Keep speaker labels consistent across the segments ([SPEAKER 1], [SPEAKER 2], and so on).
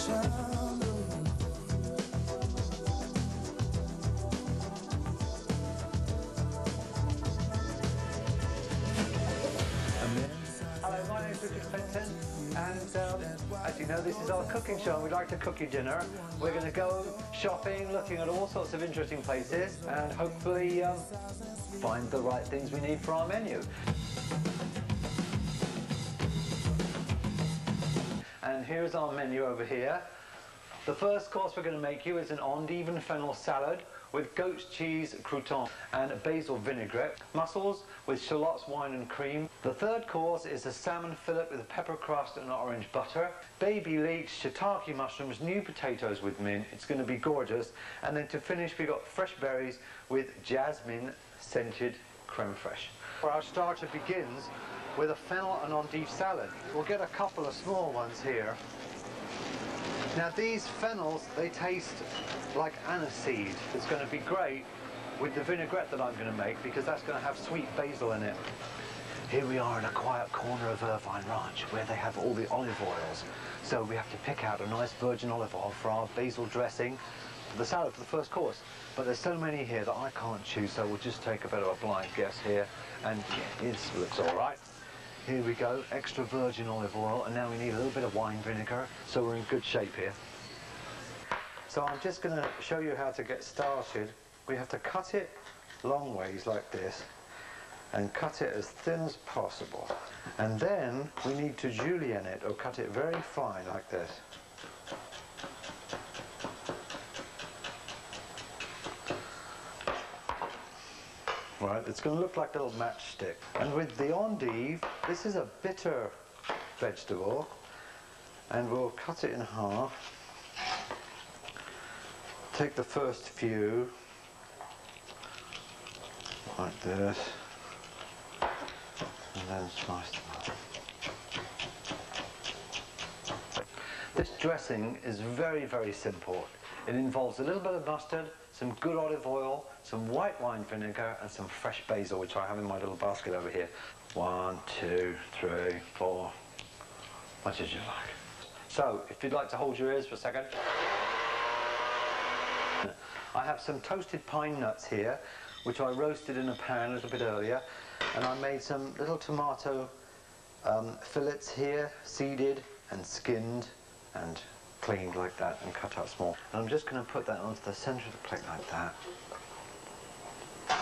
[SPEAKER 1] Hello, my name is Richard Fenton, and as you know, this is our cooking show, and we'd like to cook you dinner. We're going to go shopping, looking at all sorts of interesting places, and hopefully find the right things we need for our menu. And here's our menu over here. The first course we're going to make you is an endive fennel salad with goat's cheese crouton and basil vinaigrette, mussels with shallots, wine and cream. The third course is a salmon fillet with a pepper crust and orange butter, baby leeks, shiitake mushrooms, new potatoes with mint. It's going to be gorgeous. And then to finish, we've got fresh berries with jasmine scented creme fraiche. Our starter begins with a fennel and endive salad. We'll get a couple of small ones here. Now these fennels, they taste like aniseed. It's going to be great with the vinaigrette that I'm going to make because that's going to have sweet basil in it. Here we are in a quiet corner of Irvine Ranch where they have all the olive oils. So we have to pick out a nice virgin olive oil for our basil dressing for the salad for the first course. But there's so many here that I can't choose, so we'll just take a bit of a blind guess here. And this looks all right. Here we go, extra virgin olive oil, and now we need a little bit of wine vinegar, so we're in good shape here. So I'm just going to show you how to get started. We have to cut it long ways like this, and cut it as thin as possible. And then we need to julienne it, or cut it very fine like this. Right, it's going to look like a little matchstick. And with the endive, this is a bitter vegetable, and we'll cut it in half. Take the first few, like this, and then slice them up. This dressing is very, very simple. It involves a little bit of mustard, some good olive oil, some white wine vinegar, and some fresh basil, which I have in my little basket over here. 1, 2, 3, 4, much as you like. So, if you'd like to hold your ears for a second. I have some toasted pine nuts here, which I roasted in a pan a little bit earlier, and I made some little tomato fillets here, seeded and skinned and cleaned like that and cut out small. And I'm just going to put that onto the centre of the plate like that.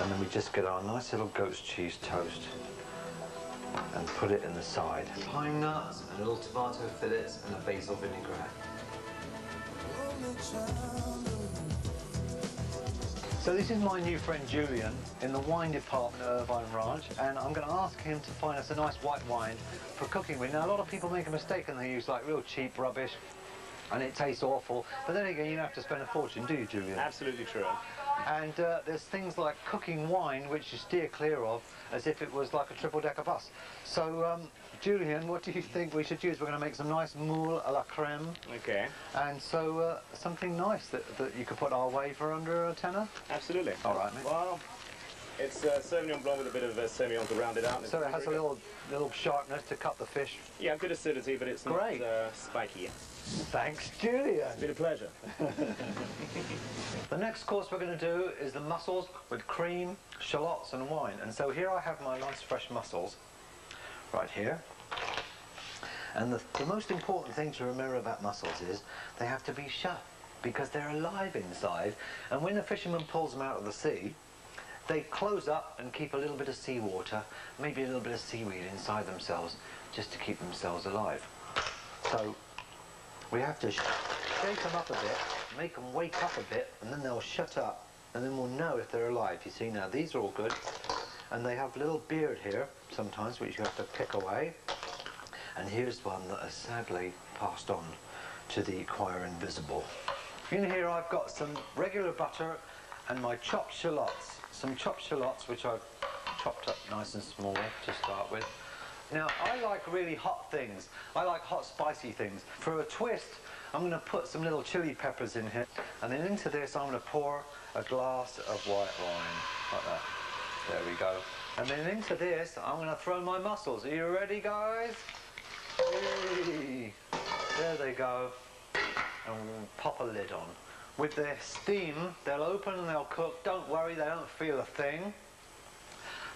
[SPEAKER 1] And then we just get our nice little goat's cheese toast and put it in the side. Pine nuts, a little tomato fillets and a basil vinaigrette. So this is my new friend Julian in the wine department at Irvine Ranch, and I'm going to ask him to find us a nice white wine for cooking with. Now a lot of people make a mistake and they use like real cheap rubbish and it tastes awful, but then again you don't have to spend a fortune, do you, Julian?
[SPEAKER 2] Absolutely true.
[SPEAKER 1] And there's things like cooking wine which you steer clear of as if it was like a triple-decker bus. So Julian, what do you think we should use? We're going to make some nice moule à la crème. Okay. And so something nice that you could put our way for under a tenner? Absolutely. All right, mate. Well,
[SPEAKER 2] it's Sauvignon Blanc with a bit of Semillon to round it out.
[SPEAKER 1] So it has a little sharpness to cut the fish.
[SPEAKER 2] Yeah, good acidity, but it's
[SPEAKER 1] great.
[SPEAKER 2] Not spiky.
[SPEAKER 1] Thanks, Julian.
[SPEAKER 2] It's been a pleasure.
[SPEAKER 1] The next course we're going to do is the mussels with cream, shallots and wine. And so here I have my nice fresh mussels, right here. And the most important thing to remember about mussels is they have to be shut, because they're alive inside. And when the fisherman pulls them out of the sea, they close up and keep a little bit of seawater, maybe a little bit of seaweed inside themselves, just to keep themselves alive. So we have to shake them up a bit, make them wake up a bit, and then they'll shut up, and then we'll know if they're alive. You see, now these are all good, and they have a little beard here sometimes, which you have to pick away. And here's one that has sadly passed on to the choir invisible. In here I've got some regular butter and my chopped shallots. Some chopped shallots which I've chopped up nice and small to start with. Now I like really hot things. I like hot spicy things. For a twist I'm going to put some little chili peppers in here, and then into this I'm going to pour a glass of white wine like that. There we go. And then into this I'm going to throw my mussels. Are you ready, guys? Hey. There they go. and we'll pop a lid on. With the steam, they'll open and they'll cook. Don't worry, they don't feel a thing.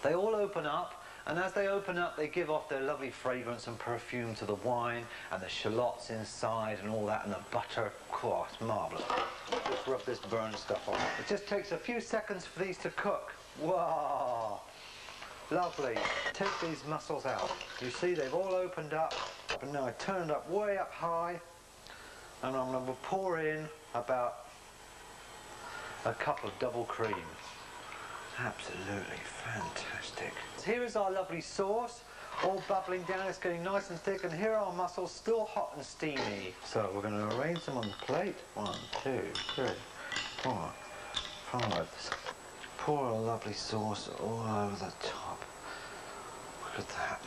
[SPEAKER 1] They all open up, and as they open up, they give off their lovely fragrance and perfume to the wine and the shallots inside and all that, and the butter. Oh, it's marvellous. Just rub this burnt stuff on. It just takes a few seconds for these to cook. Wow! Lovely. Take these mussels out. You see, they've all opened up, and now I turned up way up high, and I'm going to pour in about a cup of double cream. Absolutely fantastic. Here is our lovely sauce, all bubbling down. It's getting nice and thick, and here are our mussels, still hot and steamy. So we're going to arrange them on the plate. 1, 2, 3, 4, 5. Pour a lovely sauce all over the top. Look at that.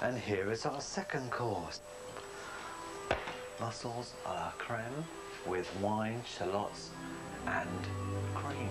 [SPEAKER 1] And here is our second course. Mussels a la creme with wine, shallots and cream.